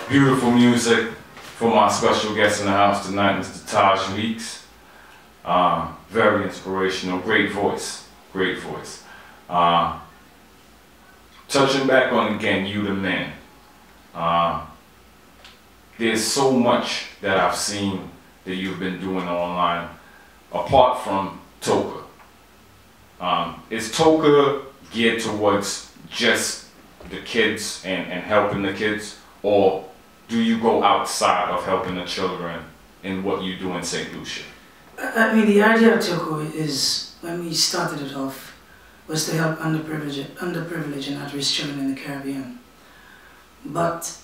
Beautiful music from our special guest in the house tonight, Mr. Taj Leaks. Very inspirational, great voice, great voice. Touching back on again, You the Man. There's so much that I've seen that you've been doing online, apart from Toka. Is Toka geared towards just the kids and helping the kids, or do you go outside of helping the children in what you do in St. Lucia? I mean, the idea of Toka is, when we started it off, was to help underprivileged and at-risk children in the Caribbean. But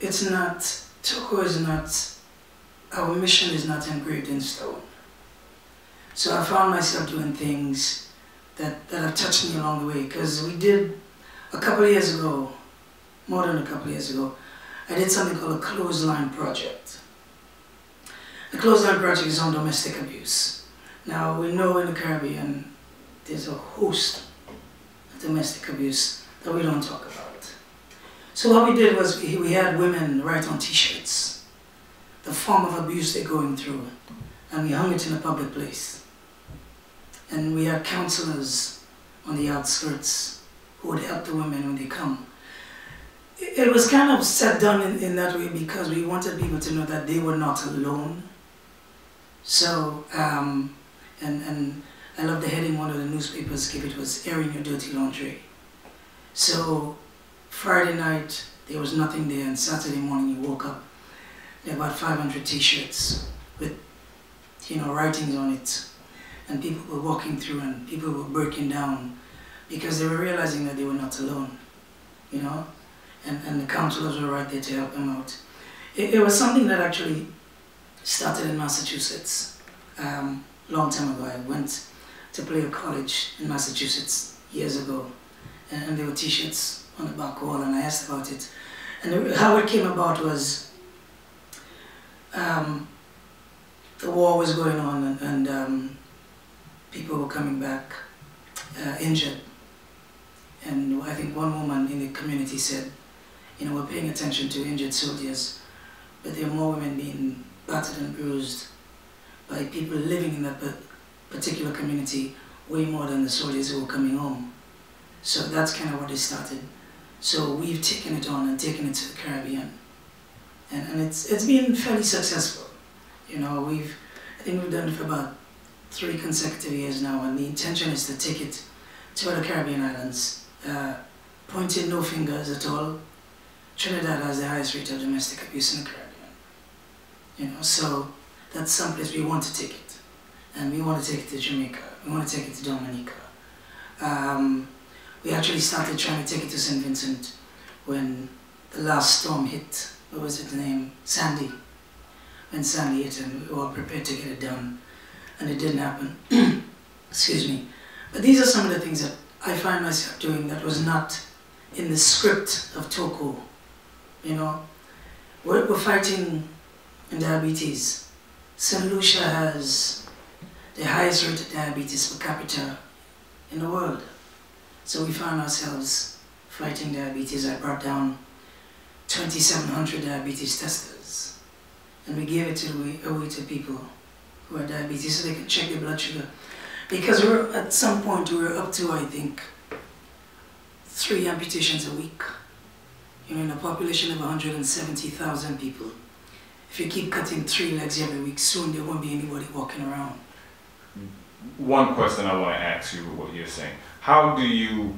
it's not, Toka is not, our mission is not engraved in stone. So I found myself doing things that have touched me along the way, because we did, a couple of years ago, more than a couple of years ago, I did something called a clothesline project. The clothesline project is on domestic abuse. Now, we know in the Caribbean, there's a host of domestic abuse that we don't talk about. So what we did was we had women write on t-shirts the form of abuse they're going through, and we hung it in a public place. And we had counselors on the outskirts who would help the women when they come. It was kind of set down in that way because we wanted people to know that they were not alone. So, and I love the heading one of the newspapers gave, it was airing your dirty laundry. So Friday night there was nothing there, and Saturday morning you woke up, there were about 500 t-shirts with, you know, writings on it, and people were walking through and people were breaking down because they were realizing that they were not alone, you know, and the counselors were right there to help them out. It was something that actually started in Massachusetts long time ago. I went to play a college in Massachusetts years ago, and there were t-shirts on the back wall, and I asked about it. And how it came about was the war was going on, and people were coming back injured. And I think one woman in the community said, you know, we're paying attention to injured soldiers, but there are more women being battered and bruised by people living in that particular community way more than the soldiers who were coming home. So that's kind of what it started. So we've taken it on and taken it to the Caribbean. And it's been fairly successful. You know, I think we've done it for about 3 consecutive years now, and the intention is to take it to other Caribbean islands. Pointing no fingers at all. Trinidad has the highest rate of domestic abuse in the Caribbean. You know, so that's someplace we want to take it. And we want to take it to Jamaica. We want to take it to Dominica. We actually started trying to take it to St. Vincent when the last storm hit. What was it, the name? Sandy. When Sandy hit, and we were all prepared to get it done. And it didn't happen. Excuse me. But these are some of the things that I find myself doing that was not in the script of Toka. You know, we're fighting in diabetes. St. Lucia has the highest rate of diabetes per capita in the world. So we found ourselves fighting diabetes. I brought down 2,700 diabetes testers, and we gave it away to people who had diabetes so they can check their blood sugar. Because at some point we were up to, I think, 3 amputations a week. You know, in a population of 170,000 people. If you keep cutting 3 legs every week, soon there won't be anybody walking around. One question I want to ask you with what you're saying. How do you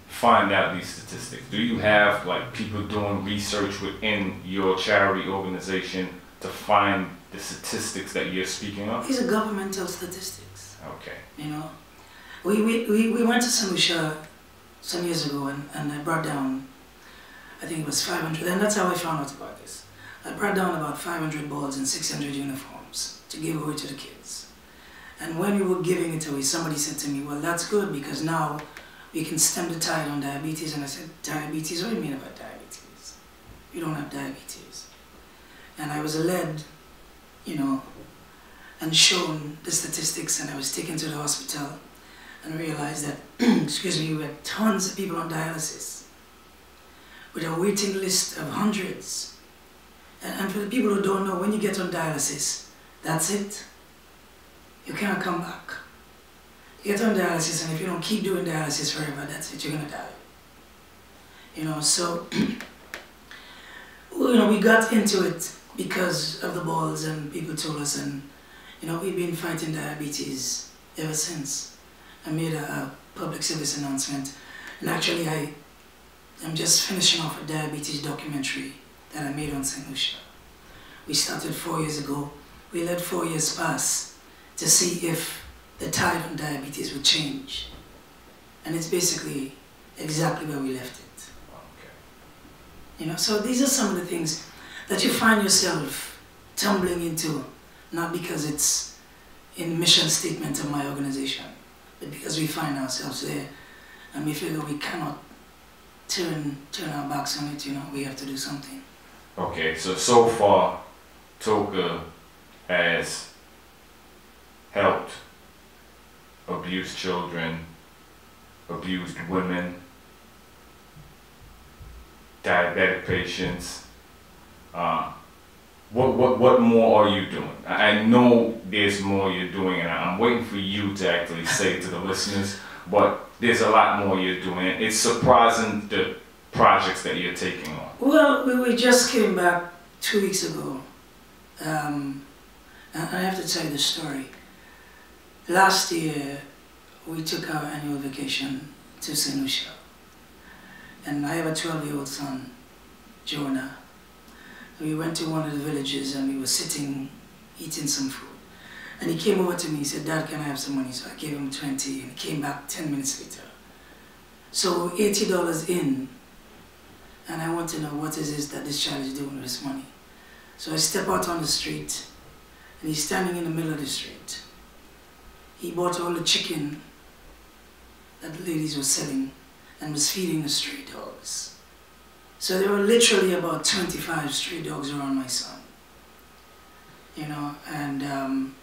find out these statistics? Do you have like people doing research within your charity organization to find the statistics that you're speaking of? These are governmental statistics. Okay. You know, we went to St. Lucia some years ago, and I brought down, I think it was 500, and that's how I found out about this. I brought down about 500 balls and 600 uniforms to give away to the kids. And when we were giving it away, somebody said to me, well, that's good because now we can stem the tide on diabetes. And I said, diabetes? What do you mean about diabetes? You don't have diabetes. And I was led, you know, and shown the statistics, and I was taken to the hospital and realized that, excuse me, we had tons of people on dialysis. with a waiting list of hundreds. And for the people who don't know, when you get on dialysis, that's it. You cannot come back. You get on dialysis, and if you don't keep doing dialysis forever, that's it, you're gonna die. You know, so, you know, we got into it because of the balls, and people told us, and, you know, we've been fighting diabetes ever since. I made a public service announcement, and actually I'm just finishing off a diabetes documentary that I made on St. Lucia. We started 4 years ago. We let 4 years pass to see if the tide on diabetes would change. And it's basically exactly where we left it. Okay. You know, so these are some of the things that you find yourself tumbling into, not because it's in the mission statement of my organization, but because we find ourselves there and we feel that we cannot turn our backs on it. You know, we have to do something. Okay, so far, TOCA has helped abused children, abused women, diabetic patients. What more are you doing? I know there's more you're doing, and I'm waiting for you to actually say to the listeners, but there's a lot more you're doing. It's surprising the projects that you're taking on. Well, we just came back 2 weeks ago, and I have to tell you the story. Last year, we took our annual vacation to St. Lucia, and I have a 12-year-old son, Jonah. We went to one of the villages, and we were sitting, eating some food. And he came over to me, he said, "Dad, can I have some money?" So I gave him 20, and he came back 10 minutes later. So $80 in, and I want to know what is this that this child is doing with this money. So I step out on the street, and he's standing in the middle of the street. He bought all the chicken that the ladies were selling and was feeding the stray dogs. So there were literally about 25 stray dogs around my son. You know, and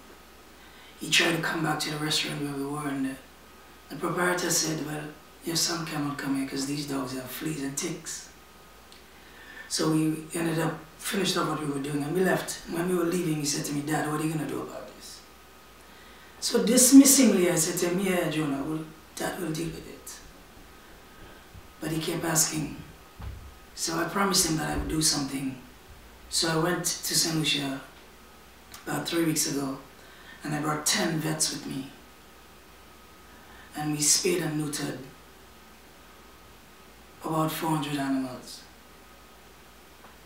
he tried to come back to the restaurant where we were, and the proprietor said, "Well, your son cannot come here because these dogs have fleas and ticks." So we ended up, finished up what we were doing, and we left. When we were leaving, he said to me, "Dad, what are you going to do about this?" So dismissingly, I said to him, "Yeah, Jonah, well, Dad will deal with it." But he kept asking. So I promised him that I would do something. So I went to St. Lucia about 3 weeks ago, and I brought 10 vets with me. And we spayed and neutered about 400 animals.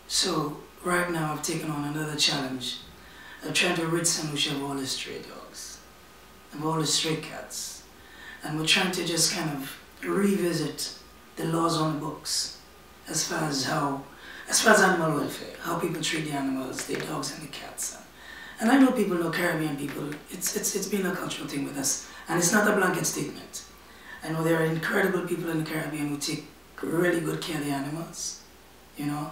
So right now I've taken on another challenge of trying to rid St. Lucia of all the stray dogs, of all the stray cats. And we're trying to just kind of revisit the laws on the books as far as animal welfare, how people treat the animals, the dogs and the cats. And I know people know Caribbean people, it's been a cultural thing with us, and it's not a blanket statement. I know there are incredible people in the Caribbean who take really good care of the animals, you know,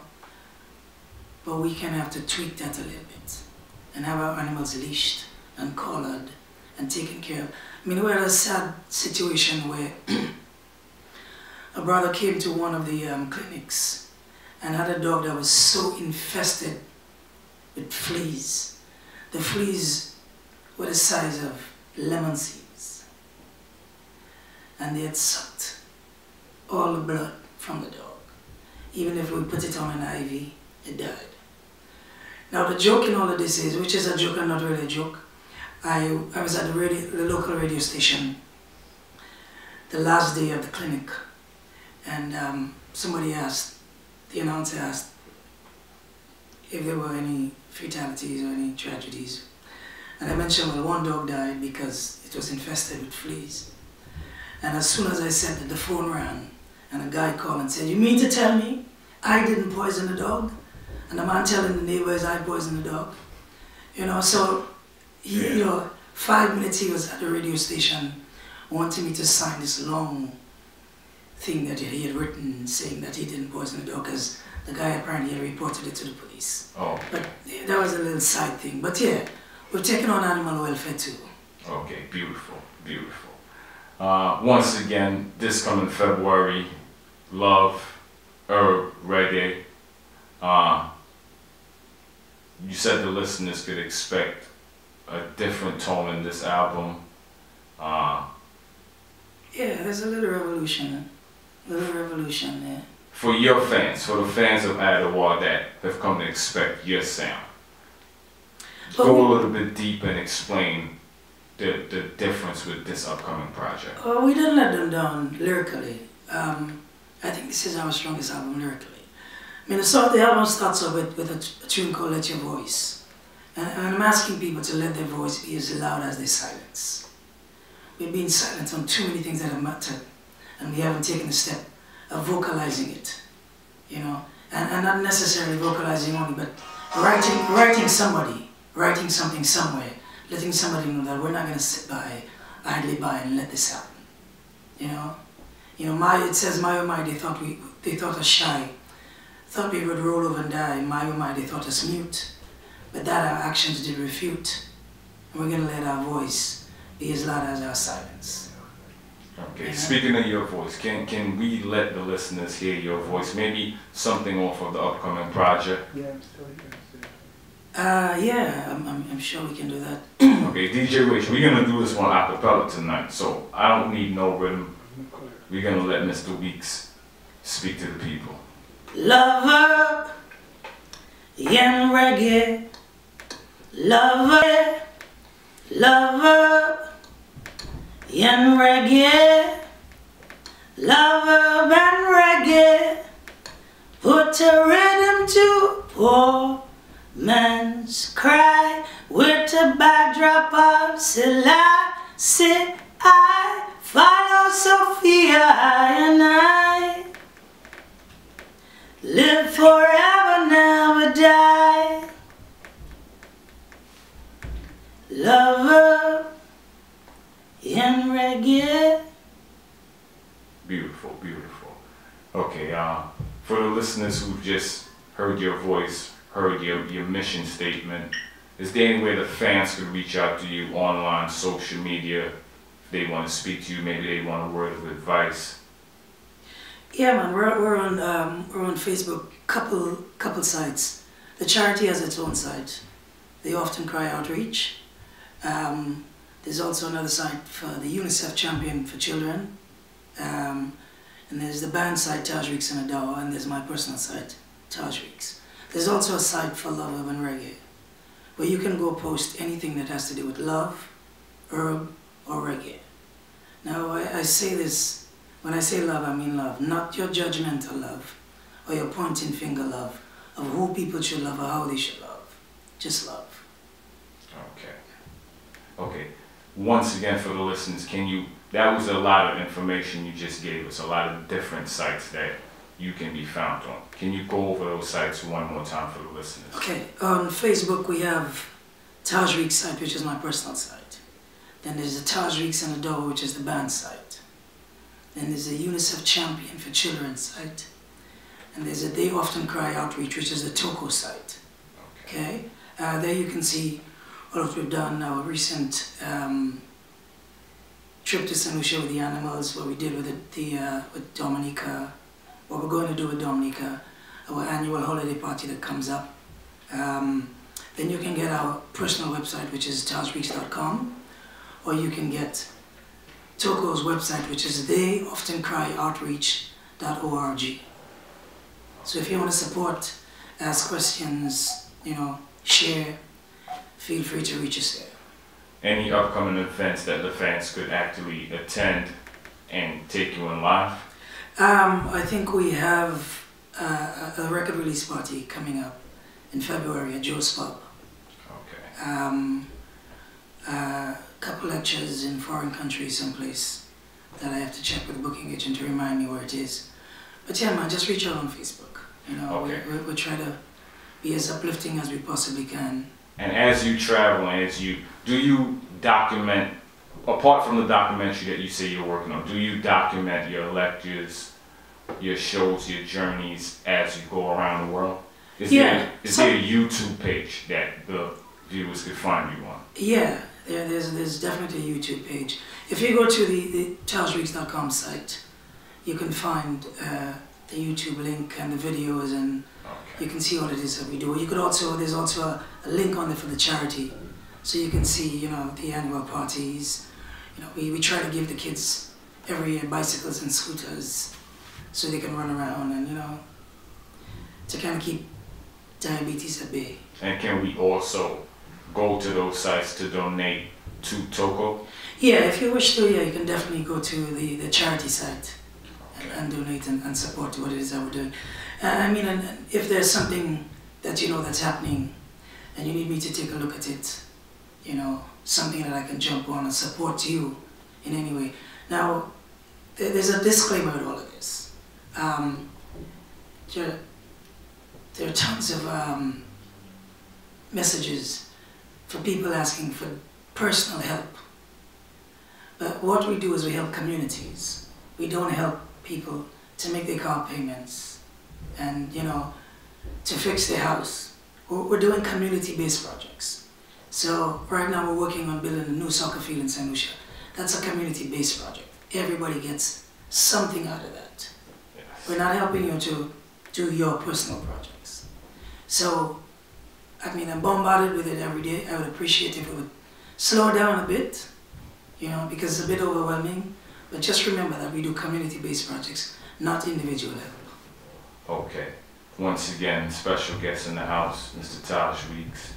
but we kind of have to tweak that a little bit and have our animals leashed and collared and taken care of. I mean, we had a sad situation where a brother came to one of the clinics and had a dog that was so infested with fleas. The fleas were the size of lemon seeds, and they had sucked all the blood from the dog. Even if we put it on an IV, it died. Now the joke in all of this is, which is a joke and not really a joke, I was at the local radio station the last day of the clinic, and somebody asked, the announcer asked if there were any fatalities or any tragedies. And I mentioned, well, one dog died because it was infested with fleas. And as soon as I said that, the phone rang, and a guy called and said, "You mean to tell me I didn't poison the dog?" And the man telling the neighbors I poisoned the dog. You know, so, you know, 5 minutes he was at the radio station wanting me to sign this long thing that he had written saying that he didn't poison the dog because the guy apparently had reported it to the police. Oh. But yeah, that was a little side thing. But yeah, we've taken on animal welfare too. Okay, beautiful, beautiful. Once again, this coming February, love, reggae. You said the listeners could expect a different tone in this album. Yeah, there's a little revolution there. For your fans, for the fans of Adderall that have come to expect your sound, go a little bit deep and explain the difference with this upcoming project. Oh, we didn't let them down lyrically. I think this is our strongest album lyrically. I mean, the album starts off with a tune called Let Your Voice. And I'm asking people to let their voice be as loud as their silence. We've been silent on too many things that have mattered, and we haven't taken the step of vocalizing it, you know, and not necessarily vocalizing only, but writing something somewhere, letting somebody know that we're not going to sit idly by and let this happen, you know. It says, my oh my, they thought us shy, thought we would roll over and die. My oh my, they thought us mute, but that our actions did refute, and we're going to let our voice be as loud as our silence. Okay, speaking of your voice, can we let the listeners hear your voice? Maybe something off of the upcoming project? Yeah, I'm still here. Yeah, I'm sure we can do that. Okay, DJ Rich, we're going to do this one a cappella tonight, so I don't need no rhythm. We're going to let Mr. Weeks speak to the people. Lover and reggae, lover and reggae, lover and reggae, put a rhythm to poor man's cry, with a backdrop of Selassie, I follow Sophia, and I live forever, never die. Lover in reggae. Beautiful, beautiful. Okay, for the listeners who've just heard your voice, heard your mission statement, is there any way the fans could reach out to you online, social media, if they want to speak to you, maybe they want a word of advice? Yeah, man, we're on Facebook, couple sites. The charity has its own site, the Often Cry Outreach. There's also another site for the UNICEF Champion for Children. And there's the band site, Taj Weeks and Adore, and there's my personal site, Taj Weeks. There's also a site for Love, Urban Reggae, where you can go post anything that has to do with love, herb, or reggae. Now, I say this, when I say love, I mean love, not your judgmental love, or your pointing finger love, of who people should love or how they should love. Just love. Okay. Okay. Once again, for the listeners, that was a lot of information you just gave us, a lot of different sites that you can be found on. Can you go over those sites one more time for the listeners? Okay, on Facebook we have Taj Weeks site, which is my personal site. Then there's the Taj Weeks and Adore, which is the band site. Then there's the UNICEF Champion for Children site. And there's a They Often Cry Outreach, which is the Toko site. Okay? There you can see all of what we've done, our recent trip to St. Lucia with the animals, what we did with with Dominica, what we're going to do with Dominica, our annual holiday party that comes up. Then you can get our personal website, which is tajweeks.com, or you can get Toko's website, which is theyoftencryoutreach.org. So if you want to support, ask questions, share, feel free to reach us there. Any upcoming events that the fans could actually attend and take you in live? I think we have a record release party coming up in February at Joe's Pub. Okay. A couple lectures in foreign countries someplace that I have to check with the booking agent to remind me where it is. But yeah, man, just reach out on Facebook. Okay. We try to be as uplifting as we possibly can. And as you travel, do you document, apart from the documentary that you say you're working on, do you document your lectures, your shows, your journeys as you go around the world? Is there a YouTube page that the viewers could find you on? Yeah, there's definitely a YouTube page. If you go to the tajweeks.com site, you can find the YouTube link and the videos, and you can see what it is that we do. You could also, there's also a link on there for the charity, so you can see, you know, the annual parties. You know, we try to give the kids every year bicycles and scooters so they can run around and, you know, to kind of keep diabetes at bay. And can we also go to those sites to donate to TOCO? Yeah, if you wish to, yeah, you can definitely go to the charity site and donate and support what it is that we're doing. I mean, and if there's something that you know that's happening and you need me to take a look at it, you know, something that I can jump on and support you in any way. Now, there's a disclaimer with all of this. There are tons of messages for people asking for personal help. But what we do is we help communities. We don't help people to make their car payments and, you know, to fix their house. We're doing community-based projects. So right now we're working on building a new soccer field in St. Lucia. That's a community-based project. Everybody gets something out of that. Yes. We're not helping you to do your personal projects. So, I mean, I'm bombarded with it every day. I would appreciate if it would slow down a bit, you know, because it's a bit overwhelming. But just remember that we do community-based projects, not individual help. Okay. Once again, special guest in the house, Mr. Taj Weeks.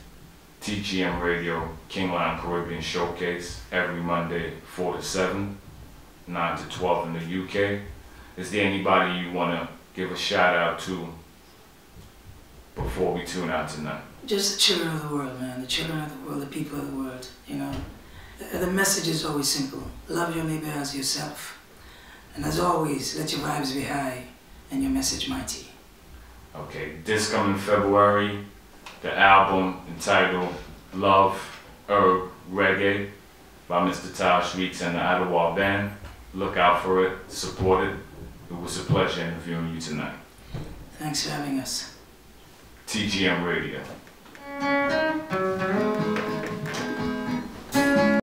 TGM Radio, King Lion Caribbean Showcase, every Monday, 4 to 7, 9 to 12 in the UK. Is there anybody you want to give a shout out to before we tune out tonight? Just the children of the world, man. The children of the world, the people of the world, you know. The message is always simple. Love your neighbor as yourself. And as always, let your vibes be high and your message mighty. Okay, this coming February, the album entitled Love, Herb, Reggae by Mr. Taj Weeks and the Ottawa Band. Look out for it, support it. It was a pleasure interviewing you tonight. Thanks for having us. TGM Radio.